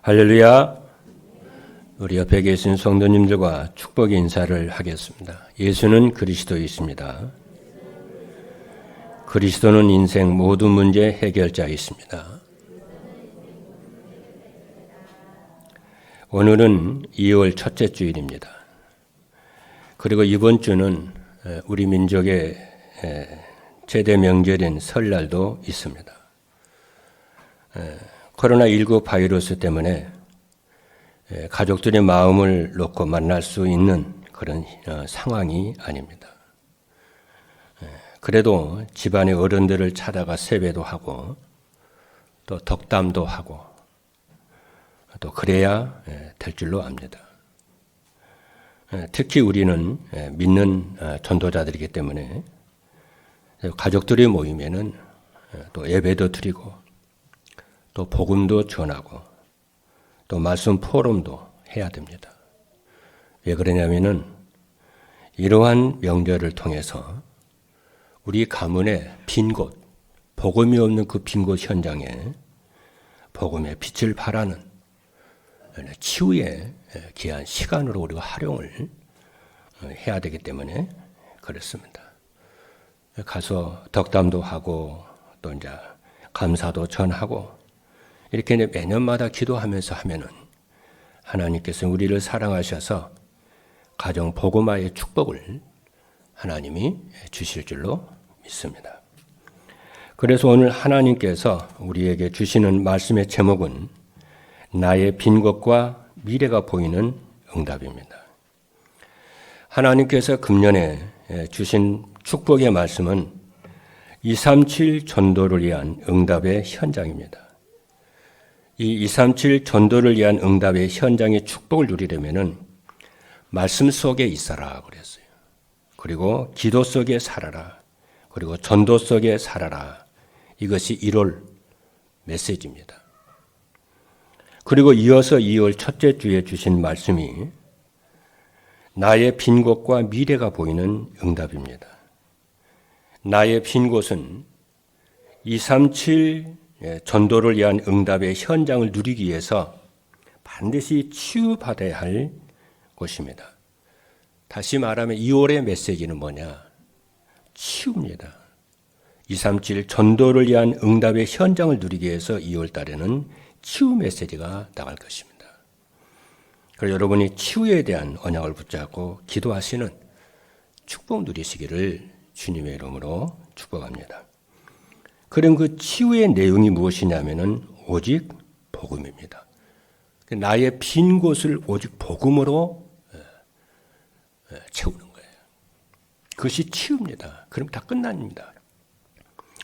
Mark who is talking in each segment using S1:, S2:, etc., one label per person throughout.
S1: 할렐루야. 우리 옆에 계신 성도님들과 축복의 인사를 하겠습니다. 예수는 그리스도이십니다. 그리스도는 인생 모든 문제 해결자이십니다. 오늘은 2월 첫째 주일입니다. 그리고 이번 주는 우리 민족의 최대 명절인 설날도 있습니다. 코로나19 바이러스 때문에 가족들의 마음을 놓고 만날 수 있는 그런 상황이 아닙니다. 그래도 집안의 어른들을 찾아가 세배도 하고 또 덕담도 하고 또 그래야 될 줄로 압니다. 특히 우리는 믿는 전도자들이기 때문에 가족들이 모이면은 또 예배도 드리고 또 복음도 전하고 또 말씀 포럼도 해야 됩니다. 왜 그러냐면은 이러한 명절을 통해서 우리 가문의 빈 곳, 복음이 없는 그 빈 곳 현장에 복음의 빛을 발하는 치유의 귀한 시간으로 우리가 활용을 해야 되기 때문에 그렇습니다. 가서 덕담도 하고 또 이제 감사도 전하고 이렇게 매년마다 기도하면서 하면은 하나님께서 우리를 사랑하셔서 가정 복음화의 축복을 하나님이 주실 줄로 믿습니다. 그래서 오늘 하나님께서 우리에게 주시는 말씀의 제목은 나의 빈 곳과 미래가 보이는 응답입니다. 하나님께서 금년에 주신 축복의 말씀은 237 전도를 위한 응답의 현장입니다. 이 237 전도를 위한 응답의 현장의 축복을 누리려면은 말씀 속에 있어라 그랬어요. 그리고 기도 속에 살아라. 그리고 전도 속에 살아라. 이것이 1월 메시지입니다. 그리고 이어서 2월 첫째 주에 주신 말씀이 나의 빈 곳과 미래가 보이는 응답입니다. 나의 빈 곳은 237 전도를 위한 응답의 현장을 누리기 위해서 반드시 치유받아야 할 곳입니다. 다시 말하면 2월의 메시지는 뭐냐? 치유입니다. 237 전도를 위한 응답의 현장을 누리기 위해서 2월 달에는 치유 메시지가 나갈 것입니다. 그래서 여러분이 치유에 대한 언약을 붙잡고 기도하시는 축복 누리시기를 주님의 이름으로 축복합니다. 그럼 그 치유의 내용이 무엇이냐면은 오직 복음입니다. 나의 빈 곳을 오직 복음으로 채우는 거예요. 그것이 치유입니다. 그럼 다 끝납니다.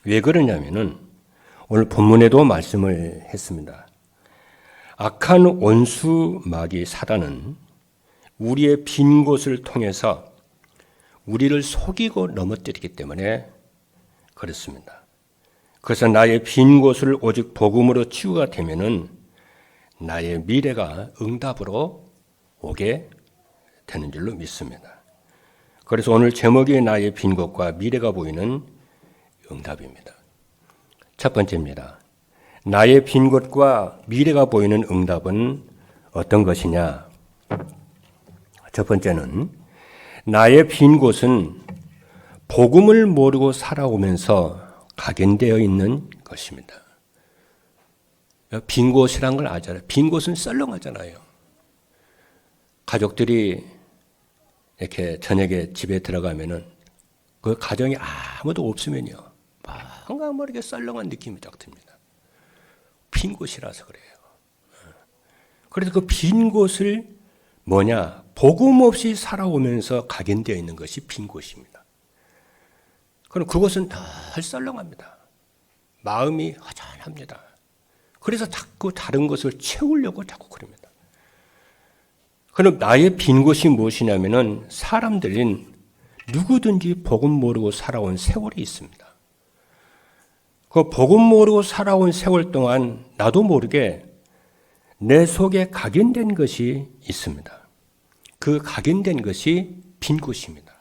S1: 왜 그러냐면은 오늘 본문에도 말씀을 했습니다. 악한 원수 마귀 사단은 우리의 빈 곳을 통해서 우리를 속이고 넘어뜨리기 때문에 그렇습니다. 그래서 나의 빈 곳을 오직 복음으로 치유가 되면은 나의 미래가 응답으로 오게 되는 줄로 믿습니다. 그래서 오늘 제목이 나의 빈 곳과 미래가 보이는 응답입니다. 첫 번째입니다. 나의 빈 곳과 미래가 보이는 응답은 어떤 것이냐? 첫 번째는 나의 빈 곳은 복음을 모르고 살아오면서 각인되어 있는 것입니다. 빈 곳이란 걸 알잖아요. 빈 곳은 썰렁하잖아요. 가족들이 이렇게 저녁에 집에 들어가면은 그 가정에 아무도 없으면요. 뭔가 모르게 썰렁한 느낌이 딱 듭니다. 빈 곳이라서 그래요. 그래서 그 빈 곳을 뭐냐? 복음 없이 살아오면서 각인되어 있는 것이 빈 곳입니다. 그럼 그것은 늘 썰렁합니다. 마음이 허전합니다. 그래서 자꾸 다른 것을 채우려고 자꾸 그럽니다. 그럼 나의 빈 곳이 무엇이냐면은 사람들은 누구든지 복음 모르고 살아온 세월이 있습니다. 그 복음 모르고 살아온 세월 동안 나도 모르게 내 속에 각인된 것이 있습니다. 그 각인된 것이 빈 곳입니다.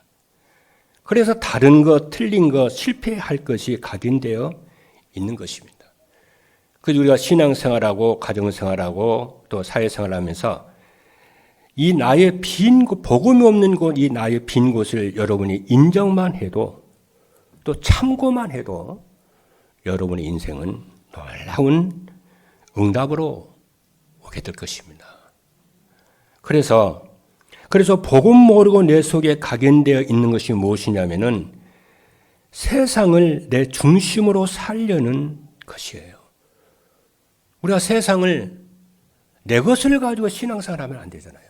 S1: 그래서 다른 것, 틀린 것, 실패할 것이 각인되어 있는 것입니다. 그래서 우리가 신앙생활하고 가정생활하고 또 사회생활하면서 이 나의 빈 곳, 복음이 없는 곳, 이 나의 빈 곳을 여러분이 인정만 해도 또 참고만 해도 여러분의 인생은 놀라운 응답으로 오게 될 것입니다. 그래서 복음 모르고 내 속에 각인되어 있는 것이 무엇이냐면은 세상을 내 중심으로 살려는 것이에요. 우리가 세상을 내 것을 가지고 신앙생활 하면 안 되잖아요.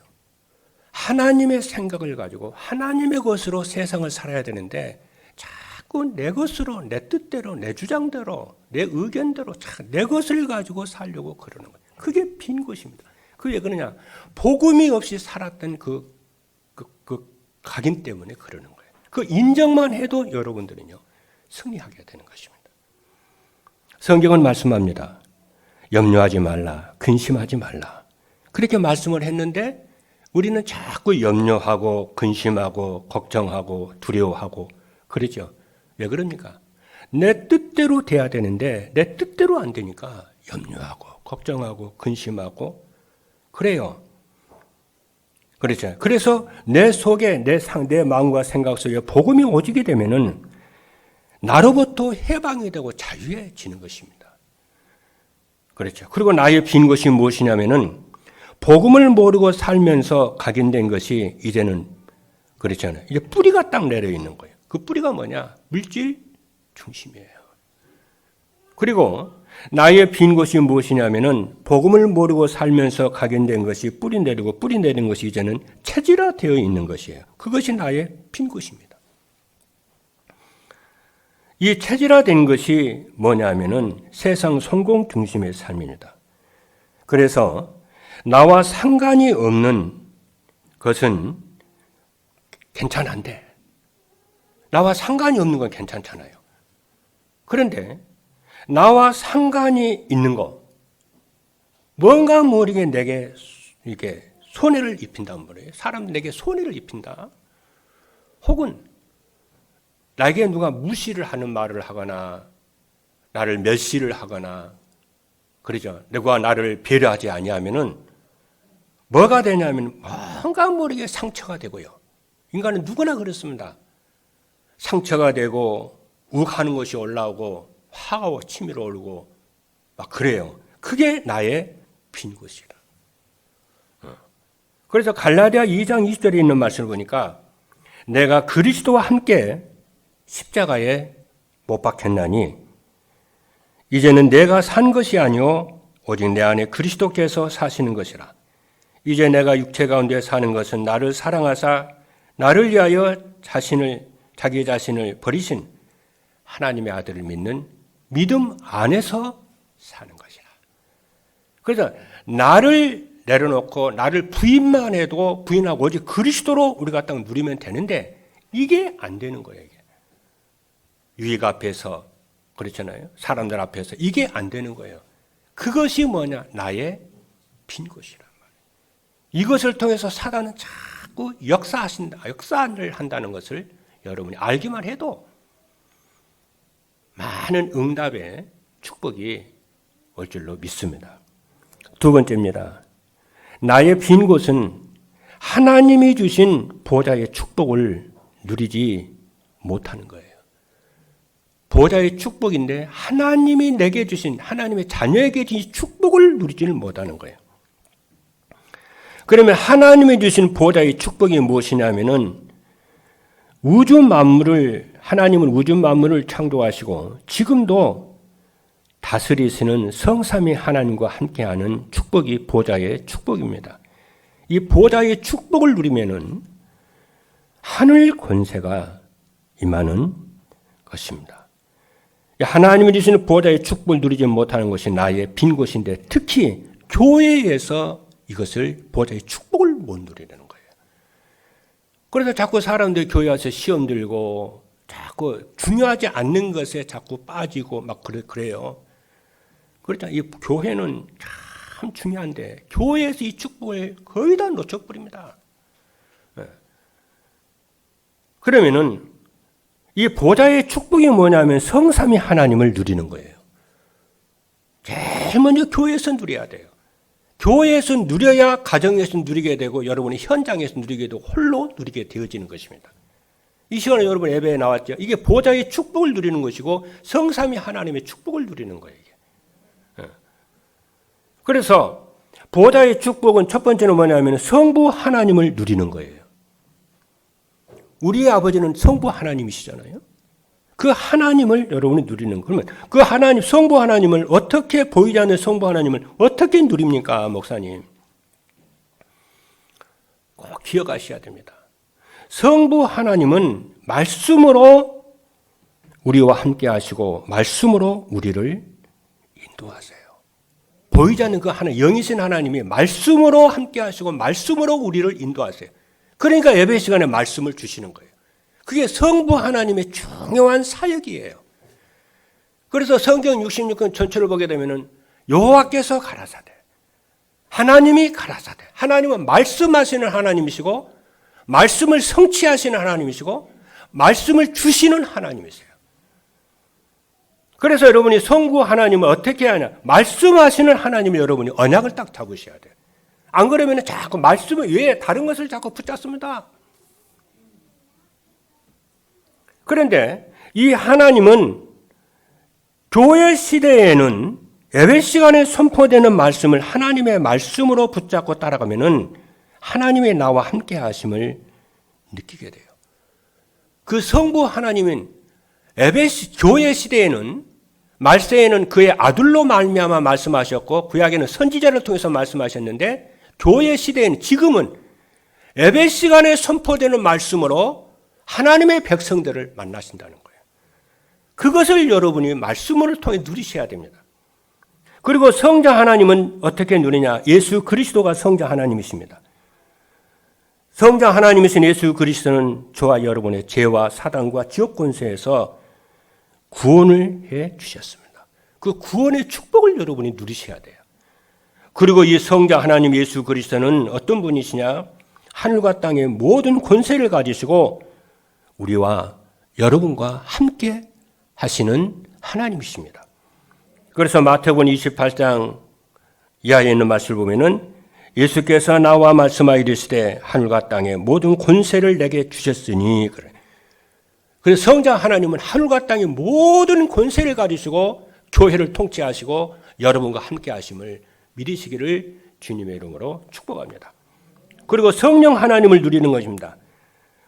S1: 하나님의 생각을 가지고 하나님의 것으로 세상을 살아야 되는데 자꾸 내 것으로, 내 뜻대로, 내 주장대로, 내 의견대로 내 것을 가지고 살려고 그러는 거예요. 그게 빈 곳입니다. 그게 왜 그러냐? 복음이 없이 살았던 그 각인 때문에 그러는 거예요. 그 인정만 해도 여러분들은요, 승리하게 되는 것입니다. 성경은 말씀합니다. 염려하지 말라, 근심하지 말라. 그렇게 말씀을 했는데 우리는 자꾸 염려하고 근심하고 걱정하고 두려워하고 그러죠. 왜 그럽니까? 내 뜻대로 돼야 되는데 내 뜻대로 안 되니까 염려하고 걱정하고 근심하고 그래요. 그렇죠. 그래서 내 속에 내 마음과 생각 속에 복음이 오지게 되면은 나로부터 해방이 되고 자유해지는 것입니다. 그렇죠. 그리고 나의 빈 것이 무엇이냐면은 복음을 모르고 살면서 각인된 것이 이제는 그렇잖아요. 이제 뿌리가 딱 내려 있는 거예요. 그 뿌리가 뭐냐? 물질 중심이에요. 그리고 나의 빈 곳이 무엇이냐면은 복음을 모르고 살면서 각인된 것이 뿌리 내리고 뿌리 내린 것이 이제는 체질화되어 있는 것이에요. 그것이 나의 빈 곳입니다. 이 체질화된 것이 뭐냐면은 세상 성공 중심의 삶입니다. 그래서 나와 상관이 없는 것은 괜찮은데 나와 상관이 없는 건 괜찮잖아요. 그런데 나와 상관이 있는 거, 뭔가 모르게 내게 이렇게 손해를 입힌단 말이에요. 사람 내게 손해를 입힌다. 혹은 나에게 누가 무시를 하는 말을 하거나 나를 멸시를 하거나 그러죠. 누가 나를 배려하지 아니하면은 뭐가 되냐면 뭔가 모르게 상처가 되고요. 인간은 누구나 그렇습니다. 상처가 되고 욱하는 것이 올라오고 화가 치밀어 오르고 막 그래요. 그게 나의 빈 곳이라. 그래서 갈라디아 2장 20절에 있는 말씀을 보니까 내가 그리스도와 함께 십자가에 못 박혔나니 이제는 내가 산 것이 아니요 오직 내 안에 그리스도께서 사시는 것이라. 이제 내가 육체 가운데 사는 것은 나를 사랑하사 나를 위하여 자기 자신을 버리신 하나님의 아들을 믿는 믿음 안에서 사는 것이라. 그래서 나를 내려놓고 나를 부인만 해도 부인하고 오직 그리스도로 우리가 딱 누리면 되는데 이게 안 되는 거예요. 이게. 유익 앞에서 그렇잖아요. 사람들 앞에서 이게 안 되는 거예요. 그것이 뭐냐? 나의 빈 곳이란 말이에요. 이것을 통해서 사단은 자꾸 역사를 한다는 것을 여러분이 알기만 해도 많은 응답의 축복이 올 줄로 믿습니다. 두 번째입니다. 나의 빈 곳은 하나님이 주신 보좌의 축복을 누리지 못하는 거예요. 보좌의 축복인데 하나님이 내게 주신 하나님의 자녀에게 주신 축복을 누리지를 못하는 거예요. 그러면 하나님이 주신 보좌의 축복이 무엇이냐면은 하나님은 우주 만물을 창조하시고 지금도 다스리시는 성삼위 하나님과 함께하는 축복이 보좌의 축복입니다. 이 보좌의 축복을 누리면은 하늘 권세가 임하는 것입니다. 하나님이 주시는 보좌의 축복을 누리지 못하는 것이 나의 빈 곳인데 특히 교회에서 이것을 보좌의 축복을 못 누리는 거예요. 그래서 자꾸 사람들이 교회 와서 시험 들고 자꾸 중요하지 않는 것에 자꾸 빠지고 막 그래요. 그렇잖아요. 이 교회는 참 중요한데 교회에서 이 축복을 거의 다 놓쳐버립니다. 그러면은 이 보좌의 축복이 뭐냐면 성삼위 하나님을 누리는 거예요. 제일 먼저 교회에서 누려야 돼요. 교회에서 누려야 가정에서 누리게 되고 여러분이 현장에서 누리게 되고 홀로 누리게 되어지는 것입니다. 이 시간에 여러분 예배에 나왔죠. 이게 보좌의 축복을 누리는 것이고 성삼위 하나님의 축복을 누리는 거예요. 이게. 그래서 보좌의 축복은 첫 번째는 뭐냐면 성부 하나님을 누리는 거예요. 우리의 아버지는 성부 하나님이시잖아요. 그 하나님을 여러분이 누리는 거. 그러면 그 하나님, 성부 하나님을 어떻게 보이지 않는 성부 하나님을 어떻게 누립니까, 목사님? 꼭 기억하셔야 됩니다. 성부 하나님은 말씀으로 우리와 함께 하시고 말씀으로 우리를 인도하세요. 보이지 않는 그 하나님, 영이신 하나님이 말씀으로 함께 하시고 말씀으로 우리를 인도하세요. 그러니까 예배 시간에 말씀을 주시는 거예요. 그게 성부 하나님의 중요한 사역이에요. 그래서 성경 66권 전체를 보게 되면은 여호와께서 가라사대, 하나님이 가라사대, 하나님은 말씀하시는 하나님이시고 말씀을 성취하시는 하나님이시고 말씀을 주시는 하나님이세요. 그래서 여러분이 성부 하나님을 어떻게 하냐? 말씀하시는 하나님을 여러분이 언약을 딱 잡으셔야 돼요. 안 그러면 자꾸 말씀을 왜 다른 것을 자꾸 붙잡습니다. 그런데 이 하나님은 교회 시대에는 예배 시간에 선포되는 말씀을 하나님의 말씀으로 붙잡고 따라가면은 하나님의 나와 함께 하심을 느끼게 돼요. 그 성부 하나님은 교회 시대에는 말세에는 그의 아들로 말미암아 말씀하셨고 구약에는 선지자를 통해서 말씀하셨는데 교회 시대에는 지금은 예배 시간에 선포되는 말씀으로 하나님의 백성들을 만나신다는 거예요. 그것을 여러분이 말씀을 통해 누리셔야 됩니다. 그리고 성자 하나님은 어떻게 누리냐? 예수 그리스도가 성자 하나님이십니다. 성자 하나님이신 예수 그리스도는 저와 여러분의 죄와 사단과 지옥 권세에서 구원을 해 주셨습니다. 그 구원의 축복을 여러분이 누리셔야 돼요. 그리고 이 성자 하나님 예수 그리스도는 어떤 분이시냐? 하늘과 땅의 모든 권세를 가지시고 우리와 여러분과 함께 하시는 하나님이십니다. 그래서 마태복음 28장 이하에 있는 말씀을 보면은 예수께서 나와 말씀하이르시되 하늘과 땅의 모든 권세를 내게 주셨으니 그래. 그래서 성자 하나님은 하늘과 땅의 모든 권세를 가지시고 교회를 통치하시고 여러분과 함께 하심을 믿으시기를 주님의 이름으로 축복합니다. 그리고 성령 하나님을 누리는 것입니다.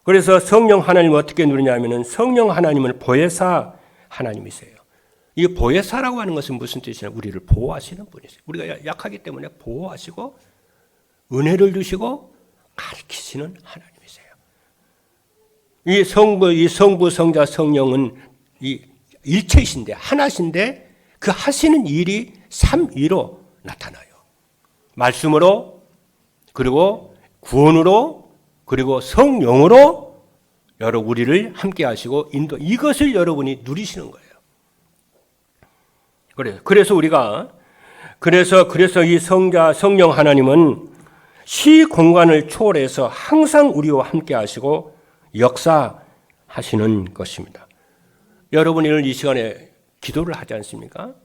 S1: 그래서 성령 하나님을 어떻게 누리냐면은 성령 하나님은 보혜사 하나님이세요. 이 보혜사라고 하는 것은 무슨 뜻이냐? 우리를 보호하시는 분이세요. 우리가 약하기 때문에 보호하시고 은혜를 주시고 가르치시는 하나님이세요. 이 성부, 성자, 성령은 이 일체이신데 하나신데 그 하시는 일이 삼위로 나타나요. 말씀으로 그리고 구원으로 그리고 성령으로 여러분 우리를 함께 하시고 인도 이것을 여러분이 누리시는 거예요. 그래서 우리가 그래서 이 성령 하나님은 시 공간을 초월해서 항상 우리와 함께 하시고 역사하시는 것입니다. 여러분이 이 시간에 기도를 하지 않습니까?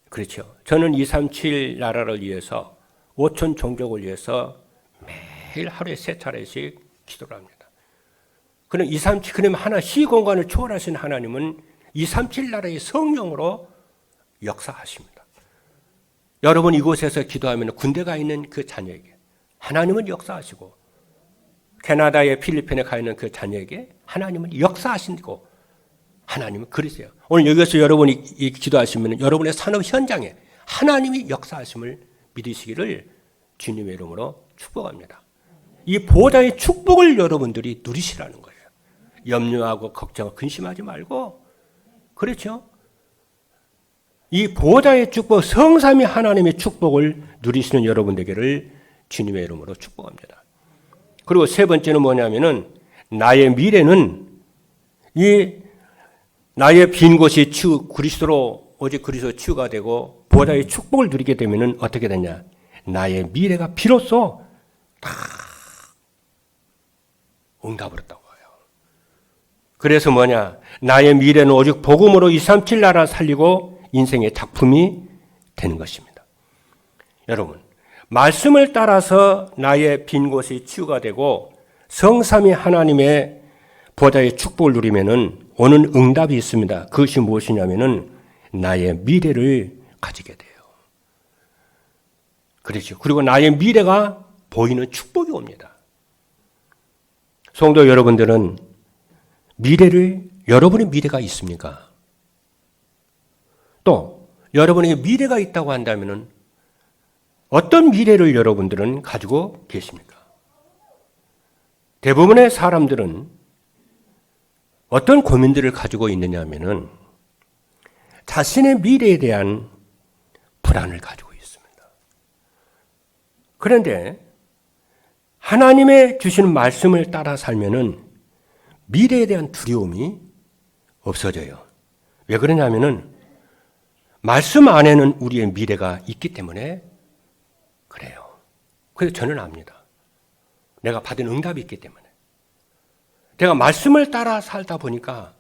S1: 그렇죠. 저는 237 나라를 위해서 5천 종족을 위해서 매일 하루에 3차례씩 기도를 합니다. 그럼 237 그러면 하나 시 공간을 초월하신 하나님은 237 나라의 성령으로 역사하십니다. 여러분 이곳에서 기도하면 군대가 있는 그 자녀에게 하나님은 역사하시고 캐나다의 필리핀에 가 있는 그 자녀에게 하나님은 역사하시고 하나님은 그러세요. 오늘 여기서 여러분이 기도하시면 여러분의 산업 현장에 하나님이 역사하심을 믿으시기를 주님의 이름으로 축복합니다. 이 보좌의 축복을 여러분들이 누리시라는 거예요. 염려하고 걱정하고 근심하지 말고 그렇죠. 이 보좌의 축복, 성삼위 하나님의 축복을 누리시는 여러분 되기를 주님의 이름으로 축복합니다. 그리고 세 번째는 뭐냐면은 나의 미래는 이 나의 빈 곳이 그리스도로 오직 그리스도 치유가 되고 보좌의 축복을 누리게 되면은 어떻게 되냐? 나의 미래가 비로소 다 응답을 했다고 해요. 그래서 뭐냐? 나의 미래는 오직 복음으로 237 나라 살리고 인생의 작품이 되는 것입니다. 여러분, 말씀을 따라서 나의 빈 곳이 치유가 되고 성삼위 하나님의 보좌의 축복을 누리면은 오는 응답이 있습니다. 그것이 무엇이냐면은 나의 미래를 가지게 돼요. 그렇죠. 그리고 나의 미래가 보이는 축복이 옵니다. 성도 여러분들은 여러분의 미래가 있습니까? 또 여러분에게 미래가 있다고 한다면은 어떤 미래를 여러분들은 가지고 계십니까? 대부분의 사람들은 어떤 고민들을 가지고 있느냐 하면은 자신의 미래에 대한 불안을 가지고 있습니다. 그런데 하나님의 주시는 말씀을 따라 살면은 미래에 대한 두려움이 없어져요. 왜 그러냐면은 말씀 안에는 우리의 미래가 있기 때문에 그래요. 그래서 저는 압니다. 내가 받은 응답이 있기 때문에. 내가 말씀을 따라 살다 보니까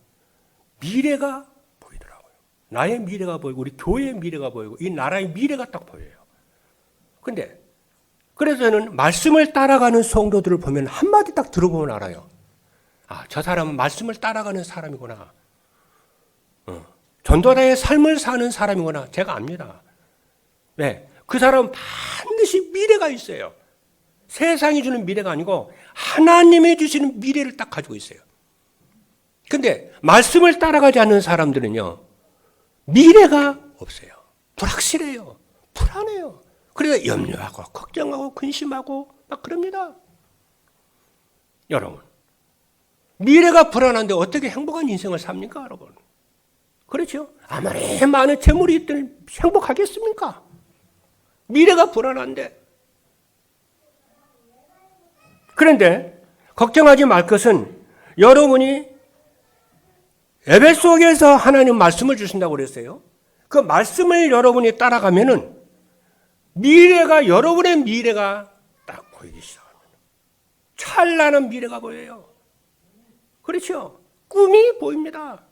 S1: 미래가 보이더라고요. 나의 미래가 보이고 우리 교회의 미래가 보이고 이 나라의 미래가 딱 보여요. 근데 그래서 저는 말씀을 따라가는 성도들을 보면 한마디 딱 들어보면 알아요. 아, 저 사람은 말씀을 따라가는 사람이구나. 전도자의 삶을 사는 사람이구나. 제가 압니다. 네, 그 사람은 반드시 미래가 있어요. 세상이 주는 미래가 아니고 하나님이 주시는 미래를 딱 가지고 있어요. 근데 말씀을 따라가지 않는 사람들은요, 미래가 없어요. 불확실해요. 불안해요. 그래서 염려하고 걱정하고 근심하고 막 그럽니다. 여러분, 미래가 불안한데 어떻게 행복한 인생을 삽니까, 여러분? 그렇죠? 아무리 많은 재물이 있더니 행복하겠습니까? 미래가 불안한데. 그런데 걱정하지 말 것은 여러분이 예배 속에서 하나님 말씀을 주신다고 그랬어요. 그 말씀을 여러분이 따라가면은 여러분의 미래가 딱 보이기 시작합니다. 찬란한 미래가 보여요. 그렇죠? 꿈이 보입니다.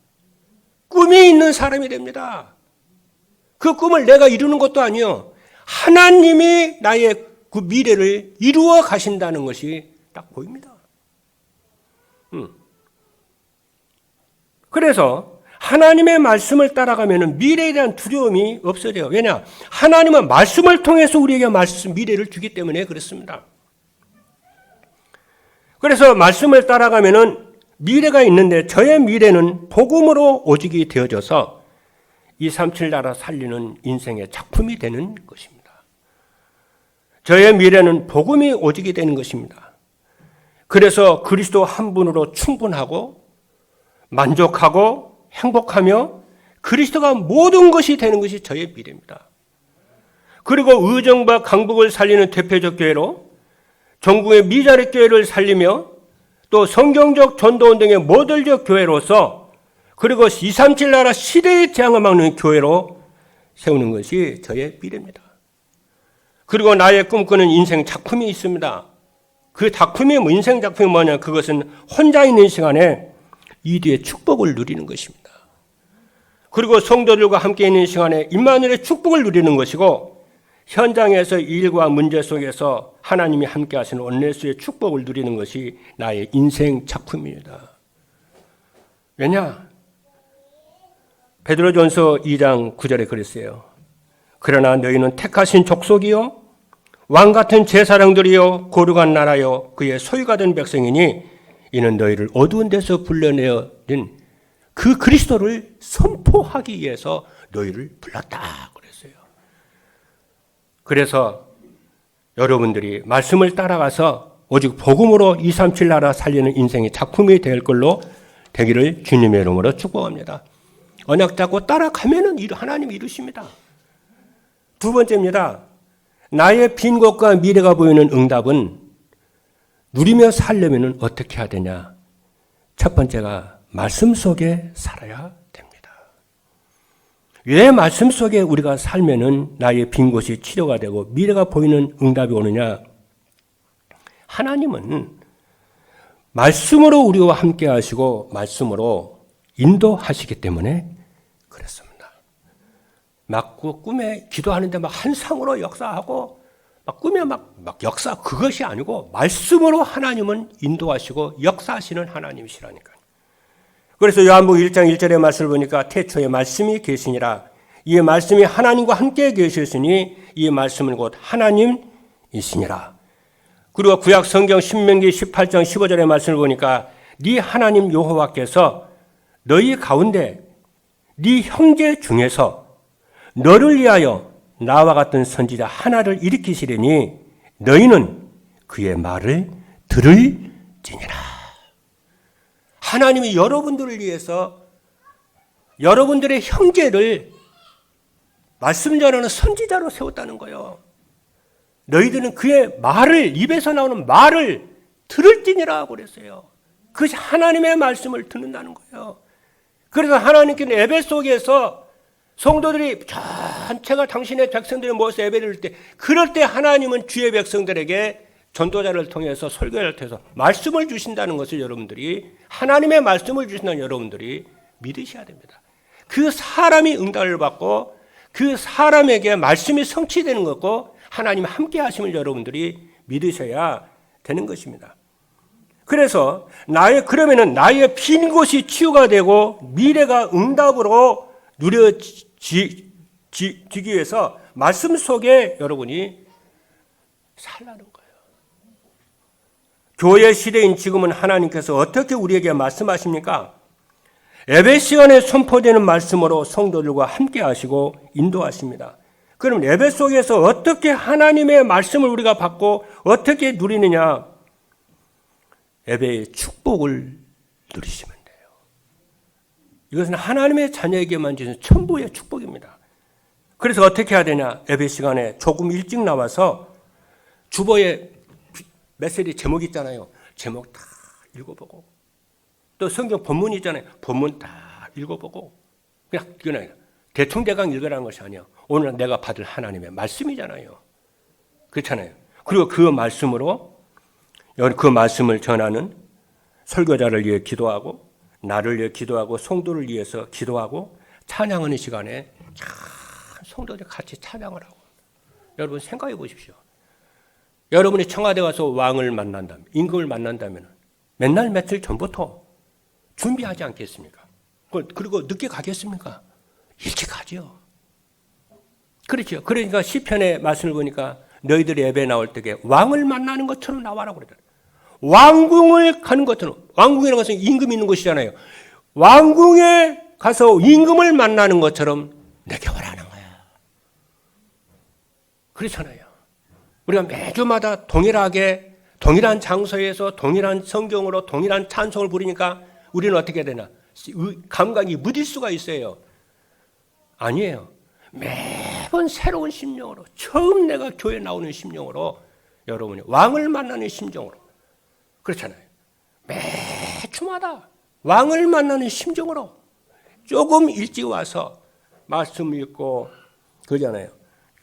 S1: 꿈이 있는 사람이 됩니다. 그 꿈을 내가 이루는 것도 아니요. 하나님이 나의 그 미래를 이루어 가신다는 것이 딱 보입니다. 그래서 하나님의 말씀을 따라가면 미래에 대한 두려움이 없어져요. 왜냐? 하나님은 말씀을 통해서 우리에게 미래를 주기 때문에 그렇습니다. 그래서 말씀을 따라가면 미래가 있는데 저의 미래는 복음으로 오직이 되어져서 237 나라 살리는 인생의 작품이 되는 것입니다. 저의 미래는 복음이 오직이 되는 것입니다. 그래서 그리스도 한 분으로 충분하고 만족하고 행복하며 그리스도가 모든 것이 되는 것이 저의 미래입니다. 그리고 의정과 강북을 살리는 대표적 교회로 전국의 미자립 교회를 살리며 또 성경적 전도원 등의 모델적 교회로서 그리고 237 나라 시대의 재앙을 막는 교회로 세우는 것이 저의 미래입니다. 그리고 나의 꿈꾸는 인생 작품이 있습니다. 그 작품이 인생 작품이 뭐냐? 그것은 혼자 있는 시간에 이뒤의 축복을 누리는 것입니다. 그리고 성도들과 함께 있는 시간에 임마누엘의 축복을 누리는 것이고 현장에서 일과 문제 속에서 하나님이 함께 하시는 온네스의 축복을 누리는 것이 나의 인생 작품입니다. 왜냐? 베드로전서 2장 9절에 그랬어요. 그러나 너희는 택하신 족속이요 왕같은 제사장들이요 거룩한 나라요 그의 소유가 된 백성이니 이는 너희를 어두운 데서 불러내어진 그 그리스도를 선포하기 위해서 너희를 불렀다 그랬어요. 그래서 여러분들이 말씀을 따라가서 오직 복음으로 237 나라 살리는 인생의 작품이 될 걸로 되기를 주님의 이름으로 축복합니다. 언약 잡고 따라가면은 하나님이 이루십니다. 두 번째입니다. 나의 빈 곳과 미래가 보이는 응답은 누리며 살려면 어떻게 해야 되냐? 첫 번째가 말씀 속에 살아야 됩니다. 왜 말씀 속에 우리가 살면은 나의 빈 곳이 치료가 되고 미래가 보이는 응답이 오느냐? 하나님은 말씀으로 우리와 함께 하시고 말씀으로 인도하시기 때문에 그렇습니다. 막 그 꿈에 기도하는데 막 한상으로 역사하고 막 꿈에 막 역사 그것이 아니고 말씀으로 하나님은 인도하시고 역사하시는 하나님이시라니까요. 그래서 요한복음 1장 1절의 말씀을 보니까 태초에 말씀이 계시니라. 이 말씀이 하나님과 함께 계셨으니 이 말씀은 곧 하나님이시니라. 그리고 구약 성경 신명기 18장 15절의 말씀을 보니까 네 하나님 여호와께서 너희 가운데 네 형제 중에서 너를 위하여 나와 같은 선지자 하나를 일으키시려니 너희는 그의 말을 들을지니라. 하나님이 여러분들을 위해서 여러분들의 형제를 말씀 전하는 선지자로 세웠다는 거예요. 너희들은 그의 말을, 입에서 나오는 말을 들을지니라 하고 그랬어요. 그것이 하나님의 말씀을 듣는다는 거예요. 그래서 하나님께는 예배 속에서 성도들이 전체가 당신의 백성들이 모여서 예배를 드릴 때, 그럴 때 하나님은 주의 백성들에게 전도자를 통해서 설교를 통해서 말씀을 주신다는 것을 여러분들이, 하나님의 말씀을 주신다는 여러분들이 믿으셔야 됩니다. 그 사람이 응답을 받고 그 사람에게 말씀이 성취되는 것고 하나님 함께 하심을 여러분들이 믿으셔야 되는 것입니다. 그래서 그러면은 나의 빈 곳이 치유가 되고 미래가 응답으로 누려지기 위해서 말씀 속에 여러분이 살라는 거예요. 교회 시대인 지금은 하나님께서 어떻게 우리에게 말씀하십니까? 예배 시간에 선포되는 말씀으로 성도들과 함께 하시고 인도하십니다. 그럼 예배 속에서 어떻게 하나님의 말씀을 우리가 받고 어떻게 누리느냐? 예배의 축복을 누리시면 돼요. 이것은 하나님의 자녀에게만 주는 천부의 축복입니다. 그래서 어떻게 해야 되냐? 예배 시간에 조금 일찍 나와서 주보에 메시지 제목 있잖아요. 제목 다 읽어보고, 또 성경 본문 있잖아요. 본문 다 읽어보고, 그냥 대충대강 읽으라는 것이 아니야. 오늘 내가 받을 하나님의 말씀이잖아요. 그렇잖아요. 그리고 그 말씀으로 그 말씀을 전하는 설교자를 위해 기도하고, 나를 위해 기도하고, 성도를 위해서 기도하고, 찬양하는 시간에 성도들 같이 찬양을 하고. 여러분 생각해 보십시오. 여러분이 청와대 가서 왕을 만난다면, 임금을 만난다면 맨날 며칠 전부터 준비하지 않겠습니까? 그리고 늦게 가겠습니까? 일찍 가죠. 그렇죠. 그러니까 시편의 말씀을 보니까 너희들이 예배 나올 때에 왕을 만나는 것처럼 나와라고 그러잖아요. 왕궁을 가는 것처럼. 왕궁이라는 것은 임금이 있는 곳이잖아요. 왕궁에 가서 임금을 만나는 것처럼 내게 오라는 거야. 그렇잖아요. 우리가 매주마다 동일하게 동일한 장소에서 동일한 성경으로 동일한 찬송을 부르니까 우리는 어떻게 되나? 감각이 무딜 수가 있어요. 아니에요. 매번 새로운 심령으로, 처음 내가 교회 나오는 심령으로, 여러분이 왕을 만나는 심정으로, 그렇잖아요. 매주마다 왕을 만나는 심정으로 조금 일찍 와서 말씀 읽고, 그러잖아요.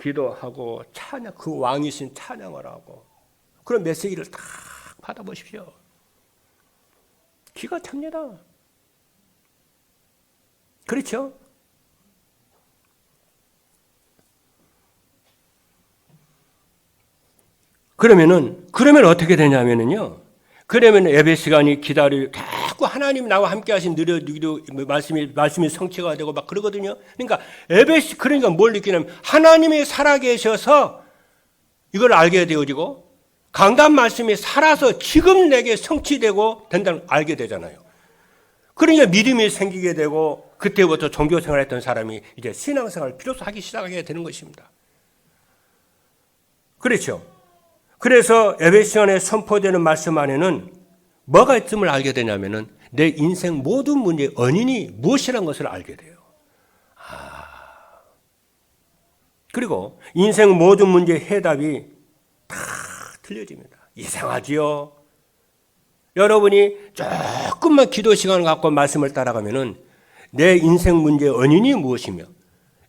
S1: 기도하고 찬양, 그 왕이신 찬양을 하고, 그런 메시지를 딱 받아보십시오. 기가 찹니다. 그렇죠? 그러면 어떻게 되냐면요. 그러면 예배 시간이 자꾸 하나님 나와 함께 하신 말씀이 성취가 되고 막 그러거든요. 그러니까 그러니까 뭘 느끼냐면 하나님이 살아계셔서 이걸 알게 되어지고, 강단 말씀이 살아서 지금 내게 성취되고 된다는 걸 알게 되잖아요. 그러니까 믿음이 생기게 되고, 그때부터 종교 생활했던 사람이 이제 신앙생활을 비로소 하기 시작하게 되는 것입니다. 그렇죠. 그래서 예배 시간에 선포되는 말씀 안에는 뭐가 있음을 알게 되냐면은 내 인생 모든 문제의 원인이 무엇이라는 것을 알게 돼요. 그리고 인생 모든 문제의 해답이 다 틀려집니다. 이상하지요? 여러분이 조금만 기도 시간을 갖고 말씀을 따라가면은 내 인생 문제의 원인이 무엇이며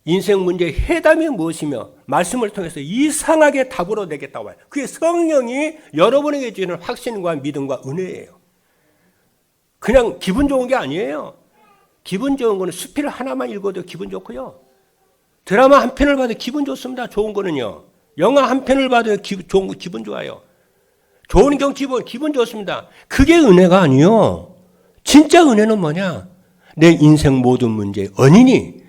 S1: 인생 문제의 해답이 무엇이며 말씀을 통해서 이상하게 답으로 내겠다고 해요. 그게 성령이 여러분에게 주는 확신과 믿음과 은혜예요. 그냥 기분 좋은 게 아니에요. 기분 좋은 거는 수필 하나만 읽어도 기분 좋고요. 드라마 한 편을 봐도 기분 좋습니다. 좋은 거는요. 영화 한 편을 봐도 기분 좋아요. 좋은 경치 보면 기분 좋습니다. 그게 은혜가 아니요. 진짜 은혜는 뭐냐? 내 인생 모든 문제의 원인이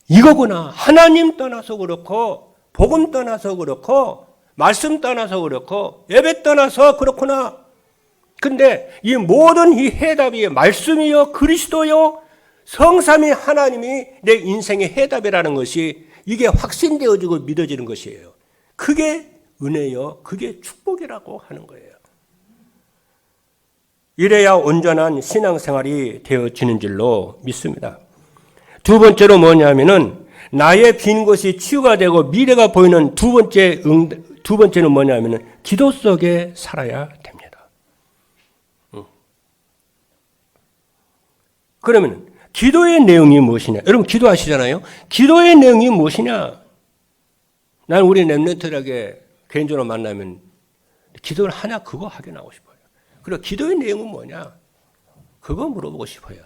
S1: 이거구나. 하나님 떠나서 그렇고 복음 떠나서 그렇고 말씀 떠나서 그렇고 예배 떠나서 그렇구나. 근데 이 모든 이 해답이 말씀이요 그리스도요 성삼위 하나님이 내 인생의 해답이라는 것이 이게 확신되어지고 믿어지는 것이에요. 그게 은혜요. 그게 축복이라고 하는 거예요. 이래야 온전한 신앙생활이 되어지는 줄로 믿습니다. 두 번째로 뭐냐면은 나의 빈 곳이 치유가 되고 미래가 보이는 두 번째는 뭐냐면은 기도 속에 살아야 됩니다. 그러면 기도의 내용이 무엇이냐? 여러분 기도하시잖아요. 기도의 내용이 무엇이냐? 나는 우리 렘넌트들에게 개인적으로 만나면 기도를 하냐 그거 확인하고 싶어요. 그리고 기도의 내용은 뭐냐? 그거 물어보고 싶어요.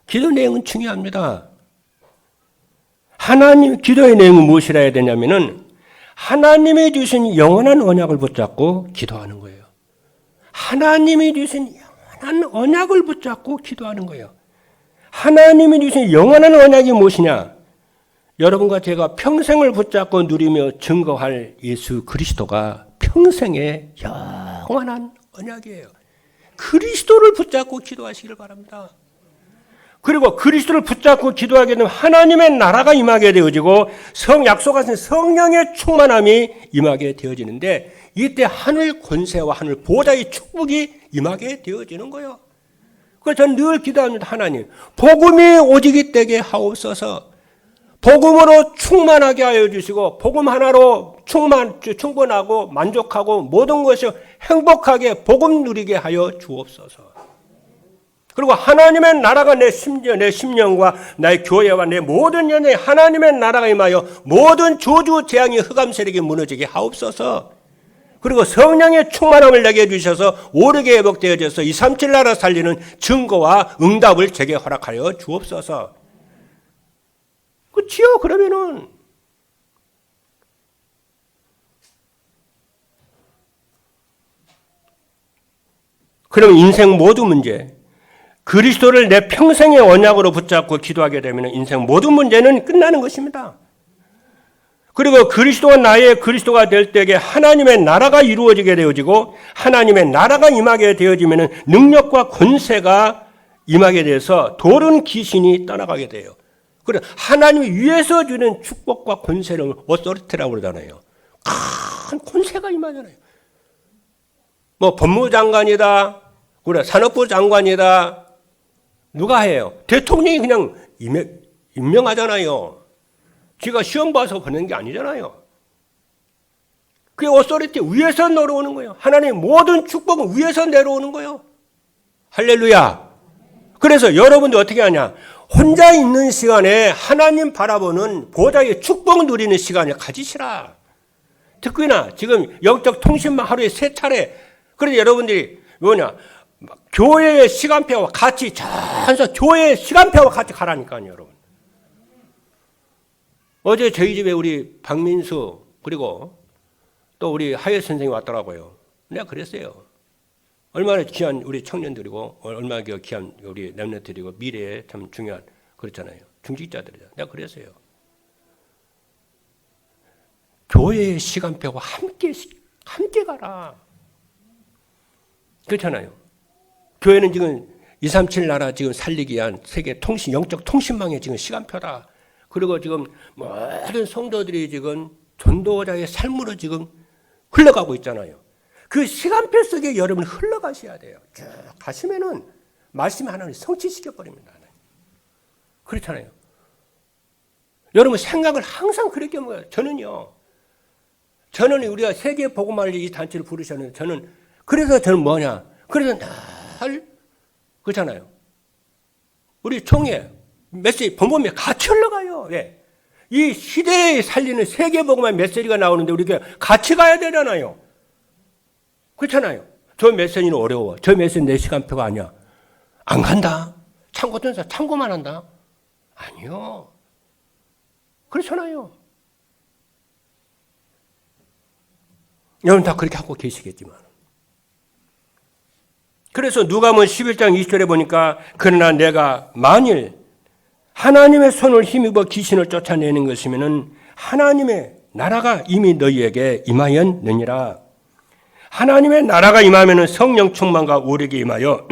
S1: 기도 내용은 중요합니다. 하나님 기도의 내용은 무엇이라 해야 되냐면은 하나님이 주신 영원한 언약을 붙잡고 기도하는 거예요. 하나님이 주신 영원한 언약을 붙잡고 기도하는 거예요. 하나님이 주신 영원한 언약이 무엇이냐? 여러분과 제가 평생을 붙잡고 누리며 증거할 예수 그리스도가 평생의 영원한 언약이에요. 그리스도를 붙잡고 기도하시길 바랍니다. 그리고 그리스도를 붙잡고 기도하게 되면 하나님의 나라가 임하게 되어지고 약속하신 성령의 충만함이 임하게 되어지는데 이때 하늘 권세와 하늘 보좌의 축복이 임하게 되어지는 거예요. 그래서 저는 늘 기도합니다. 하나님 복음이 오직이 되게 하옵소서. 복음으로 충만하게 하여 주시고 복음 하나로 충분하고 만족하고 모든 것이 행복하게 복음 누리게 하여 주옵소서. 그리고 하나님의 나라가 내 심령과 나의 교회와 내 모든 연예에 하나님의 나라가 임하여 모든 저주 재앙이 흑암 세력이 무너지게 하옵소서. 그리고 성령의 충만함을 내게 주셔서 오르게 회복되어져서 237 나라 살리는 증거와 응답을 제게 허락하여 주옵소서. 그치요? 그러면은 그럼 인생 모든 문제 그리스도를 내 평생의 언약으로 붙잡고 기도하게 되면 인생 모든 문제는 끝나는 것입니다. 그리고 그리스도가 나의 그리스도가 될 때에 하나님의 나라가 이루어지게 되어지고 하나님의 나라가 임하게 되어지면 능력과 권세가 임하게 돼서 돌은 귀신이 떠나가게 돼요. 그래 하나님이 위에서 주는 축복과 권세를 어소리티라고 그러잖아요. 큰 권세가 임하잖아요. 뭐 법무장관이다, 그래 산업부 장관이다. 누가 해요? 대통령이 그냥 임명하잖아요. 지가 시험 봐서 보낸 게 아니잖아요. 그게 어소리티 위에서 내려오는 거예요. 하나님의 모든 축복은 위에서 내려오는 거예요. 할렐루야. 그래서 여러분들 어떻게 하냐? 혼자 있는 시간에 하나님 바라보는 보좌의 축복 누리는 시간을 가지시라. 특히나 지금 영적 통신만 하루에 3차례. 그래서 여러분들이 뭐냐? 교회의 시간표와 같이 전서 교회의 시간표와 같이 가라니까요, 여러분. 어제 저희 집에 우리 박민수 그리고 또 우리 하예 선생님이 왔더라고요. 내가 그랬어요. 얼마나 귀한 우리 청년들이고 얼마나 귀한 우리 렘넌트들이고 미래에 참 중요한 그렇잖아요. 중직자들이잖아요. 내가 그랬어요. 교회의 시간표와 함께 가라. 그렇잖아요. 교회는 지금 237 나라 지금 살리기 위한 세계 통신 영적 통신망의 지금 시간표다. 그리고 지금 모든 성도들이 지금 전도자의 삶으로 지금 흘러가고 있잖아요. 그 시간표 속에 여러분 흘러가셔야 돼요. 쭉 가시면은 말씀이 하나님 성취시켜 버립니다. 그렇잖아요. 여러분 생각을 항상 그렇게 먹어요. 저는 우리가 세계 복음을 이 단체를 부르셨는데 그래서 저는 뭐냐? 그래서 날 그렇잖아요. 우리 총회 메시지 본범에 같이 흘러가요. 왜? 이 시대에 살리는 세계 복음의 메시지가 나오는데 우리가 같이 가야 되잖아요. 그렇잖아요. 저 메시지는 어려워. 저 메시지 내 시간표가 아니야. 안 간다. 참고전사 참고만 한다. 아니요. 그렇잖아요. 여러분 다 그렇게 하고 계시겠지만. 그래서 누가복음 11장 20절에 보니까 그러나 내가 만일 하나님의 손을 힘입어 귀신을 쫓아내는 것이면은 하나님의 나라가 이미 너희에게 임하였느니라. 하나님의 나라가 임하면은 성령 충만과 우리에게 임하여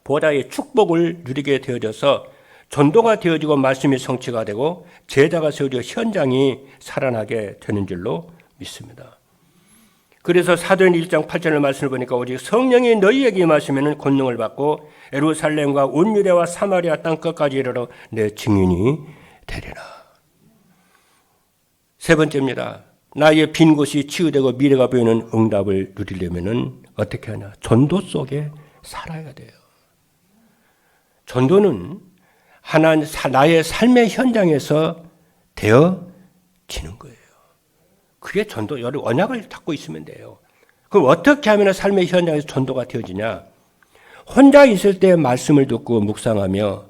S1: 보다의 축복을 누리게 되어져서 전도가 되어지고 말씀이 성취가 되고 제자가 세워져 현장이 살아나게 되는 줄로 믿습니다. 그래서 사도행 1장 8절의 말씀을 보니까 오직 성령이 너희에게 임하시면 권능을 받고 예루살렘과 온 유대와 사마리아 땅끝까지 이르러 내 증인이 되리라. 세 번째입니다. 나의 빈 곳이 치유되고 미래가 보이는 응답을 누리려면 어떻게 하냐? 전도 속에 살아야 돼요. 전도는 나의 삶의 현장에서 되어지는 거예요. 그게 전도, 여러 언약을 갖고 있으면 돼요. 그럼 어떻게 하면 삶의 현장에서 전도가 되어지냐? 혼자 있을 때 말씀을 듣고 묵상하며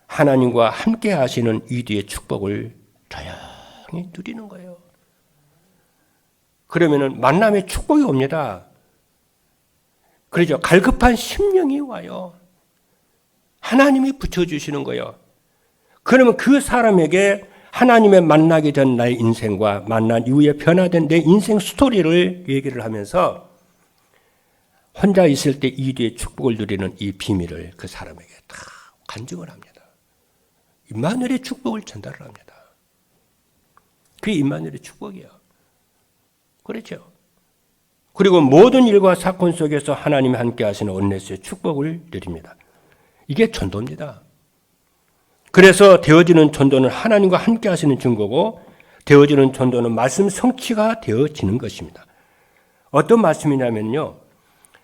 S1: 하나님과 함께 하시는 위대의 축복을 조용히 누리는 거예요. 그러면은 만남의 축복이 옵니다. 그러죠. 갈급한 심령이 와요. 하나님이 붙여주시는 거예요. 그러면 그 사람에게 하나님의 만나기 전 나의 인생과 만난 이후에 변화된 내 인생 스토리를 얘기를 하면서 혼자 있을 때 이 뒤에 축복을 누리는 이 비밀을 그 사람에게 다 간증을 합니다. 임마누엘의 축복을 전달을 합니다. 그게 임마누엘의 축복이에요. 그렇죠. 그리고 모든 일과 사건 속에서 하나님이 함께 하시는 온네스의 축복을 누립니다. 이게 전도입니다. 그래서 되어지는 전도는 하나님과 함께 하시는 증거고 되어지는 전도는 말씀 성취가 되어지는 것입니다. 어떤 말씀이냐면요.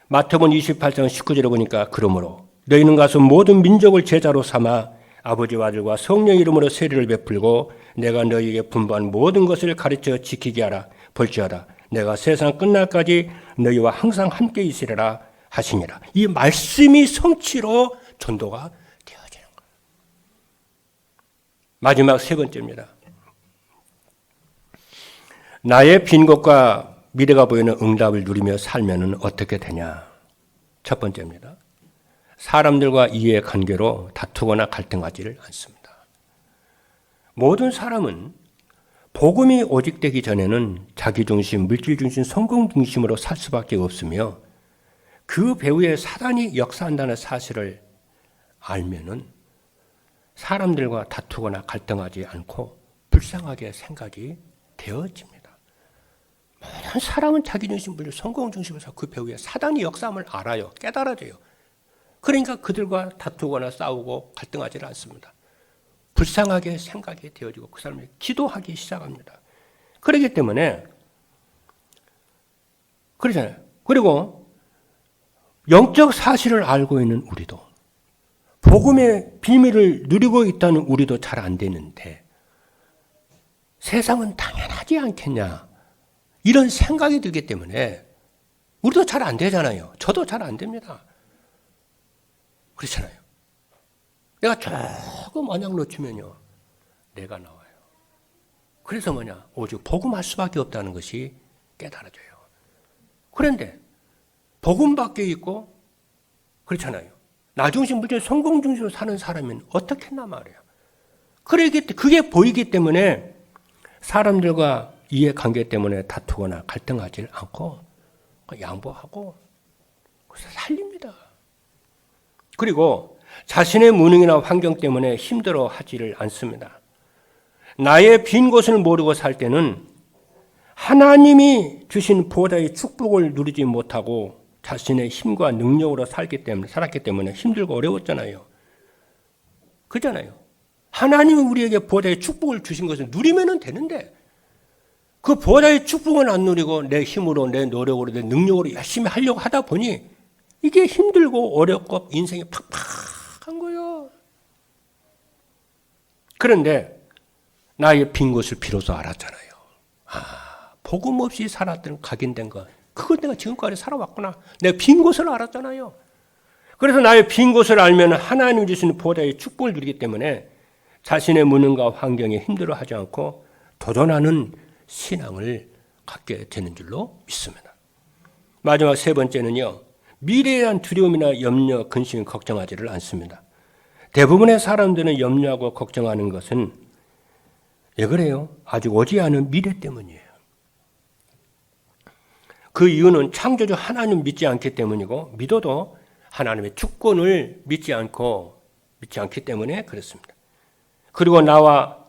S1: 마태복음 28장 19절에 보니까 그러므로 너희는 가서 모든 민족을 제자로 삼아 아버지와 아들과 성령 이름으로 세례를 베풀고 내가 너희에게 분부한 모든 것을 가르쳐 지키게 하라. 볼지어다. 내가 세상 끝날까지 너희와 항상 함께 있으리라 하시니라. 이 말씀이 성취로 전도가 되어지는 거예요. 마지막 세 번째입니다. 나의 빈 곳과 미래가 보이는 응답을 누리며 살면 어떻게 되냐? 첫 번째입니다. 사람들과 이해의 관계로 다투거나 갈등하지를 않습니다. 모든 사람은 복음이 오직되기 전에는 자기중심, 물질중심, 성공중심으로 살 수밖에 없으며 그 배후에 사단이 역사한다는 사실을 알면은 사람들과 다투거나 갈등하지 않고 불쌍하게 생각이 되어집니다. 모든 사람은 자기중심, 물질, 성공중심에서 그 배후에 사단이 역사함을 알아요. 깨달아져요. 그러니까 그들과 다투거나 싸우고 갈등하지 않습니다. 불쌍하게 생각이 되어지고 그 사람이 기도하기 시작합니다. 그렇기 때문에 그러잖아요. 그리고 영적 사실을 알고 있는 우리도 복음의 비밀을 누리고 있다는 우리도 잘 안 되는데 세상은 당연하지 않겠냐 이런 생각이 들기 때문에 우리도 잘 안 되잖아요. 저도 잘 안 됩니다. 그렇잖아요. 내가 조금 언약 놓치면요. 내가 나와요. 그래서 뭐냐. 오직 복음할 수밖에 없다는 것이 깨달아져요. 그런데 복음 밖에 있고 그렇잖아요. 나중심 물질 성공중심으로 사는 사람은 어떻게 했나 말이에요. 그게 보이기 때문에 사람들과 이해관계 때문에 다투거나 갈등하지 않고 양보하고 그래서 살립니다. 그리고 자신의 무능이나 환경 때문에 힘들어하지를 않습니다. 나의 빈 곳을 모르고 살 때는 하나님이 주신 보다의 축복을 누리지 못하고 자신의 힘과 능력으로 살았기 때문에 힘들고 어려웠잖아요. 그잖아요. 하나님이 우리에게 보다의 축복을 주신 것을 누리면 되는데 그 보다의 축복은 안 누리고 내 힘으로 내 노력으로 내 능력으로 열심히 하려고 하다 보니 이게 힘들고 어렵고 인생이 팍팍한 거예요. 그런데 나의 빈 곳을 비로소 알았잖아요. 복음 없이 살았던 각인된 것. 그걸 내가 지금까지 살아왔구나. 내가 빈 곳을 알았잖아요. 그래서 나의 빈 곳을 알면 하나님 주시는 보다의 축복을 누리기 때문에 자신의 무능과 환경에 힘들어하지 않고 도전하는 신앙을 갖게 되는 줄로 믿습니다. 마지막 세 번째는요. 미래에 대한 두려움이나 염려, 근심, 걱정하지를 않습니다. 대부분의 사람들은 염려하고 걱정하는 것은 왜 그래요? 아직 오지 않은 미래 때문이에요. 그 이유는 창조주 하나님 믿지 않기 때문이고 믿어도 하나님의 주권을 믿지 않기 때문에 그렇습니다. 그리고 나와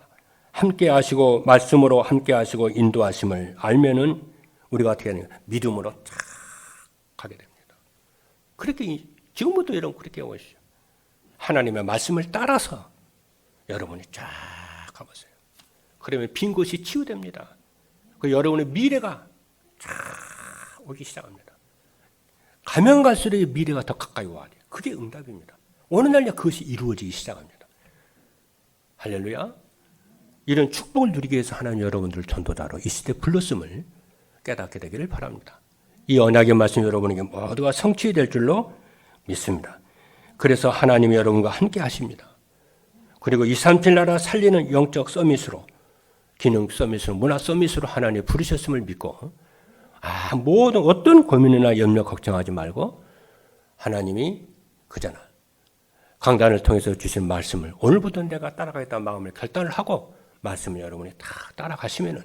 S1: 함께 하시고 말씀으로 함께 하시고 인도하심을 알면은 우리가 어떻게 하냐? 믿음으로 쫙 가게 됩니다. 그렇게 지금부터 여러분 그렇게 오시죠. 하나님의 말씀을 따라서 여러분이 쫙 가보세요. 그러면 빈 곳이 치유됩니다. 그 여러분의 미래가 쫙 오기 시작합니다. 가면 갈수록 미래가 더 가까이 와야 돼요. 그게 응답입니다. 어느 날 그것이 이루어지기 시작합니다. 할렐루야. 이런 축복을 누리기 위해서 하나님 여러분들을 전도자로 이 시대에 불렀음을 깨닫게 되기를 바랍니다. 이 언약의 말씀 여러분에게 모두가 성취될 줄로 믿습니다. 그래서 하나님이 여러분과 함께 하십니다. 그리고 237 나라 살리는 영적 서밋으로, 기능 서밋으로, 문화 서밋으로 하나님이 부르셨음을 믿고 모든 어떤 고민이나 염려 걱정하지 말고 하나님이 그잖아. 강단을 통해서 주신 말씀을 오늘부터 내가 따라가겠다는 마음을 결단을 하고 말씀을 여러분이 다 따라가시면은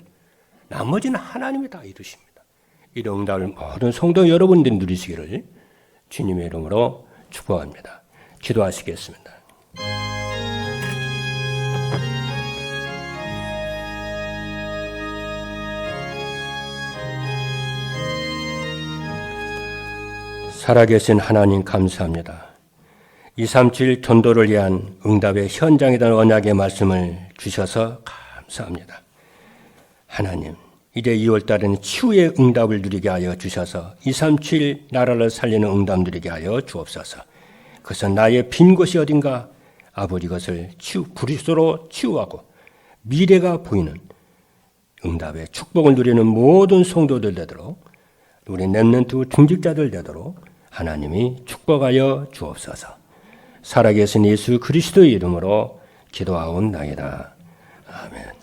S1: 나머지는 하나님이 다 이루십니다. 이런 응답을 모든 성도 여러분들이 누리시기를 주님의 이름으로 축복합니다. 기도하시겠습니다. 살아계신 하나님 감사합니다. 237 전도를 위한 응답의 현장에 대한 언약의 말씀을 주셔서 감사합니다. 하나님, 이제 2월 달에는 치유의 응답을 누리게 하여 주셔서 237 나라를 살리는 응답 누리게 하여 주옵소서. 그래서 나의 빈 곳이 어딘가 아버지 것을 그리스도로 치유하고 미래가 보이는 응답의 축복을 누리는 모든 성도들 되도록 우리 렘넌트 중직자들 되도록 하나님이 축복하여 주옵소서. 살아계신 예수 그리스도의 이름으로 기도하옵나이다. 아멘.